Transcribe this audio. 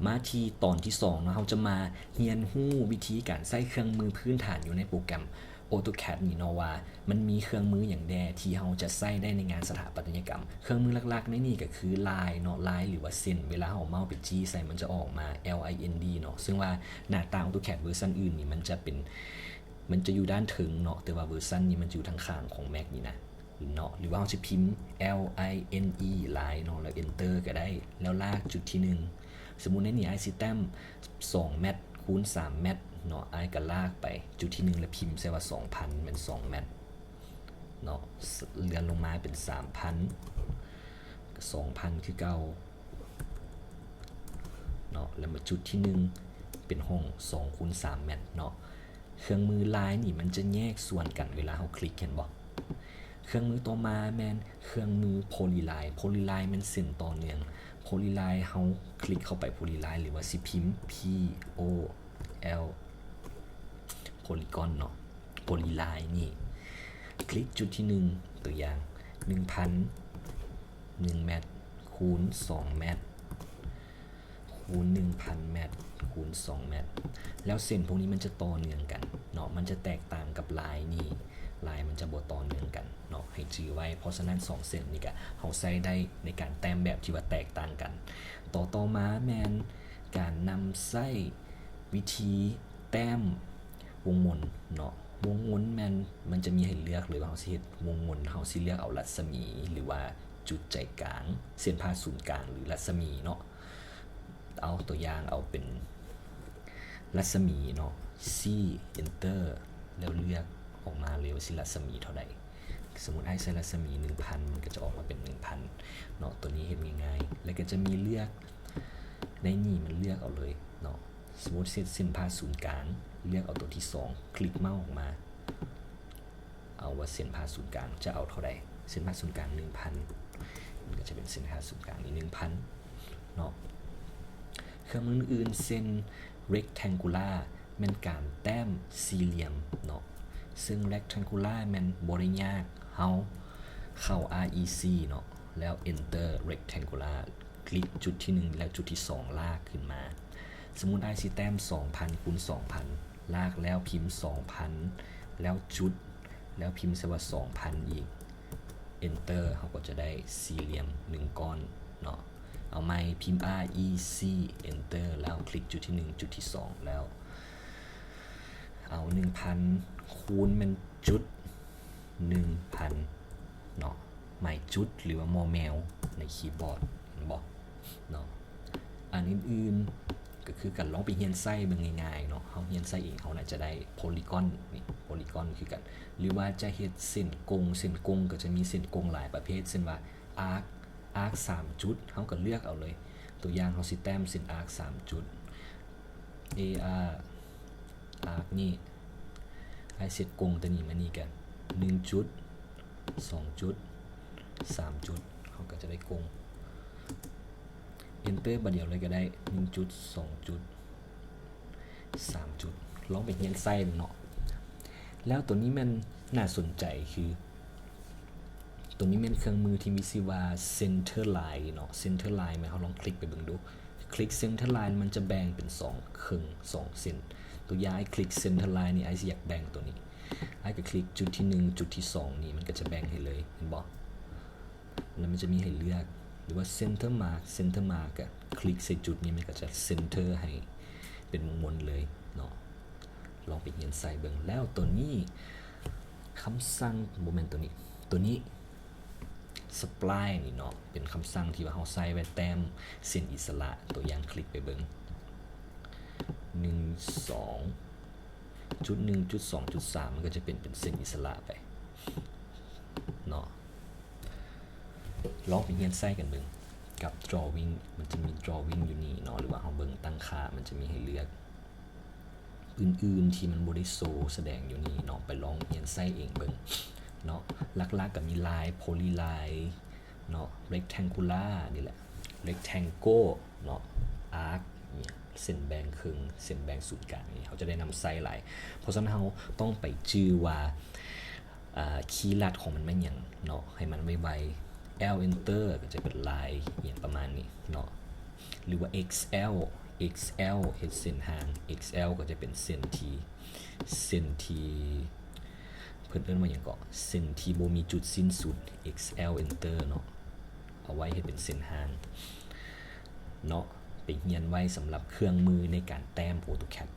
มาที่ตอนที่2เนาะเราจะมาเรียนรู้วิธีการใช้เครื่องมือพื้นฐานอยู่ในโปรแกรม AutoCAD นี่เนาะว่ามันมีเครื่องมืออย่างใดที่เราจะใช้ได้ในงานสถาปัตยกรรมเครื่องมือหลักๆในนี่ก็คือลายเนาะลายหรือว่าเส้นเวลาเราเมาส์ไปจี้ใส่มันจะออกมา LIND เนาะซึ่งว่าหน้าตา AutoCAD เวอร์ชันอื่นนี่มันจะอยู่ด้านถึงเนาะแต่ว่าเวอร์ชันนี้มันอยู่ทางข้างของ Mac นี่นะเนาะหรือว่าเราจะพิมพ์ LINE ลายเนาะแล้ว Enter ก็ได้แล้วลากจุดที่1สมมุติในนี้ไอซิแตม2 เมตรคูณ3 เมตรเนาะไอก็ลากไปจุดที่1แล้วพิมพ์ใส่ว่า 2,000 เป็น2 เมตรเนาะเลื่อนลงมาเป็น 3,000 2,000 คือเก่าเนาะแล้วมาจุดที่1เป็นห้อง2คูณ3 เมตรเนาะเครื่องมือลายนี่มันจะแยกส่วนกันเวลาเราคลิกเห็นบ่เครื่องมือต่อมาแมนเครื่องมือโพลีไลน์มันเส้นต่อเนื่องโพลีไลน์เฮาคลิกเข้าไปโพลีไลน์หรือว่าสิพิมพ์ P O L โพลีกอนเนาะโพลีไลน์นี่คลิกจุดที่1ตัวอย่าง 1,000 1 เมตรคูณ2 เมตรคูณ 1,000 เมตรคูณ2 เมตรแล้วเส้นพวกนี้มันจะต่อเนื่องกันเนาะมันจะแตกต่างกับลายนี่ลายมันจะบ่ต่อเนื่องกันเนาะให้จื้อไว้เพราะฉะนั้น2เส้นนี้ก็เฮาใช้ได้ในการแต้มแบบที่ว่าแตกต่างกันต่อมาแมนการนำใช้วิธีแต้มวงมนเนาะวงมนแมนมันจะมีให้เลือกเลยว่าเฮาสิเฮ็ดวงมนเฮาสิเลือกเอารัศมีหรือว่าจุดใจกลางเส้นผ่าศูนย์กลางหรือรัศมีเนาะเอาตัวอย่างเอาเป็นรัศมีเนาะ C Enter แล้วเลือกออกมาเลยว่าสิรัศมีเท่าใดสมมุติให้ใช้รัศมี 1,000 มันก็จะออกมาเป็น 1,000 เนาะตัวนี้เห็นง่ายๆแล้วก็จะมีเลือกในนี่มันเลือกเอาเลยเนาะสมมุติเส้นผ่าศูนย์กลางเลือกเอาตัวที่2คลิกเมาส์ออกมาเอาว่าเส้นผ่าศูนย์กลางจะเอาเท่าใดเส้นผ่าศูนย์กลาง 1,000 มันก็จะเป็นเส้นผ่าศูนย์กลางนี่ 1,000 เนาะเครื่องมืออื่นเส้น rectangular มันการแต้มสี่เหลี่ยมเนาะซึ่ง rectangular มันบ่ได้ยากเฮาเข้า REC เนาะแล้ว enter rectangular คลิกจุดที่1แล้วจุดที่2ลากขึ้นมาสมมุติได้สิแต้ม 2,000 คูณ 2,000 ลากแล้วพิมพ์ 2,000 แล้วจุดแล้วพิมพ์ใส่ว่า 2,000 อีก enter เขาก็จะได้สี่เหลี่ยม1ก้อนเนาะเอาไม้พิมพ์ REC enter แล้วคลิกจุดที่1จุดที่2แล้วเอา 1,000 คูณมันจุด 1,000 เนาะหมายจุดหรือว่ามอแมวในคีย์บอร์ดบอกเนาะอันอื่นๆก็คือการลองไปเฮียนไส้เบิ่งง่ายๆเนาะเขาเฮียนไส้เองเขาน่าจะได้โพลีกอนนี่โพลีกอนคือกันหรือว่าจะเฮ็ดเส้นกงก็จะมีเส้นกงหลายประเภทเช่นว่าอาร์ค3จุดเขาก็เลือกเอาเลยตัวอย่างเขาสิแต้มเส้นอาร์ค3จุด AR อาร์คนี่ไอเส้นกงตัวนี้มานี่กัน1จุด2จุด3จุดเขาก็จะได้กง enter บัดเดียวเลยก็ได้1จุด2จุด3จุดลองไปเรียนไส้เนาะแล้วตัวนี้มันน่าสนใจคือตัวนี้เป็นเครื่องมือที่มีชื่อว่า center line เนาะ center line มาเขาลองคลิกไปเบิ่งดูคลิก center line มันจะแบ่งเป็น2ครึ่ง2เส้นตัวอย่างไอ้คลิก center line นี่ไอ้สิอยากแบ่งตัวนี้ไอ้ก็คลิกจุดที่1จุดที่2นี่มันก็จะแบ่งให้เลยเห็นบ่แล้วมันจะมีให้เลือกหรือว่า center mark อะคลิกใส่จุดนี้มันก็จะ center ให้เป็นวงมนเลยเนาะลองไปเรียนใส่เบิ่งแล้วตัวนี้คำสั่งบ่แม่นตัวนี้ spline นี่เนาะเป็นคำสั่งที่ว่าเราใส่ไว้แต้มเส้นอิสระตัวอย่างคลิกไปเบิ่ง1 2จุด1จุด2จุด3มันก็จะเป็นเส้นอิสระไปเนาะลองไปเรียนใส่กันเบิ่งกับ drawing มันจะมี drawing อยู่นี่เนาะหรือว่าเราเบิ่งตั้งค่ามันจะมีให้เลือกอื่นๆที่มันบ่ได้โชว์แสดงอยู่นี่เนาะไปลองเรียนใส่เองเบิ่งเนาะหลักๆก็มีลาย polyline เนาะ rectangular นี่แหละ rectangle เนาะ arc เนี่ยเส้นแบ่งครึ่งเส้นแบ่งศูนย์กลางนี่เขาจะได้นำใส่หลายเพราะฉะนั้นเราต้องไปจื้อว่าคีย์ลัดของมันเป็นอย่างเนาะให้มันไวๆ L enter ก็จะเป็นลายอย่างประมาณนี้เนาะ หรือว่า XL XL เฮ็ดเส้นหาง XL ก็จะเป็นเส้นที่เพิ่นเอิ้นว่าหยังก็เส้นที่บ่มีจุดสิ้นสุด XL enter เนาะเอาไว้ให้เป็นเส้นหางเนาะไปเรียนไว้สำหรับเครื่องมือในการแต้ม AutoCAD